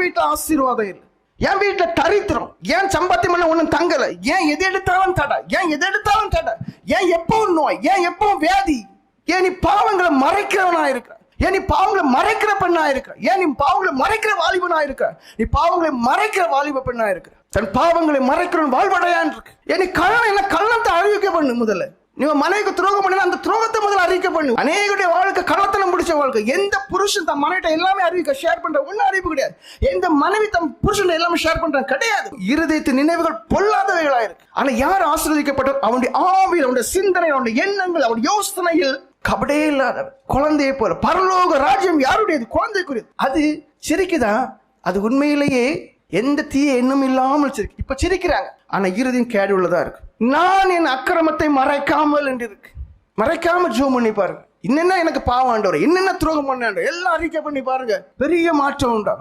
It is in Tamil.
வீட்டுல ஆசீர்வாதம் இல்லை, என் வீட்டுல தரித்திரம், ஏன் சம்பாத்தியம் பண்ண ஒண்ணும் தங்கல, ஏன் எது எடுத்தாலும் தடை, ஏன் எது எடுத்தாலும் தடை, ஏன் எப்பவும் நோய், ஏன் எப்பவும் வியாதி, ஏன் நீ பாவங்களை மறைக்கிறவனா இருக்கிற, ஏன் நீ பாவங்களை மறைக்கிற பெண்ணா இருக்கிற, ஏன் நீ பாவங்களை மறைக்கிற வாலிபனா இருக்கிற, நீ பாவங்களை மறைக்கிற வாலிப பெண்ணா இருக்கிற, தன் பாவங்களை மறைக்கிறவன் வாழ்வடையான் இருக்கு. ஏன் நீ கள்ளம் என்ன கள்ளத்தை அறிவிக்க பண்ணு, முதல்ல நீ மனைவிக்கு துரோகம் பண்ண அந்த துரோகத்தை முதல்ல அறிவிக்க பண்ணு. அநேகருடைய வாழ்க்கை கள்ளத்தனம் பிடிச்ச வாழ்க்கை. எந்த புருஷன் தன் மனைவிட்ட எல்லாமே அறிவிக்க ஷேர் பண்ற ஒன்னும் அறிவு கிடையாது. எந்த மனைவி தன் புருஷன் எல்லாமே ஷேர் பண்றான் கிடையாது. இருதயத்தின் நினைவுகள் பொல்லாதவைகளா இருக்கு. ஆனா யார் ஆசீர்வதிக்கப்பட்டார்? அவனுடைய ஆவியில், அவனுடைய சிந்தனை, அவனுடைய எண்ணங்கள், அவனுடைய யோசனையில் கபடே இல்லாதவர், குழந்தையை போல. பரலோக ராஜ்யம் யாருடையது? குழந்தைக்குரியது. அது சிரிக்குதா? அது உண்மையிலேயே எந்த தீய எண்ணம் இல்லாமல் சிரிக்கு. இப்ப சிரிக்கிறாங்க, ஆனா இருதயம் கேடு உள்ளதா இருக்கு. நான் என் அக்கிரமத்தை மறைக்காமல் என்று இருக்கு. மறைக்காம ஜோம் பண்ணி பாருங்க. என்னென்ன எனக்கு பாவம் ஆண்டவர், என்னென்ன துரோகம் பண்ண எல்லாம் அறிக்கை பண்ணி பாருங்க, பெரிய மாற்றம் உண்டாகும்.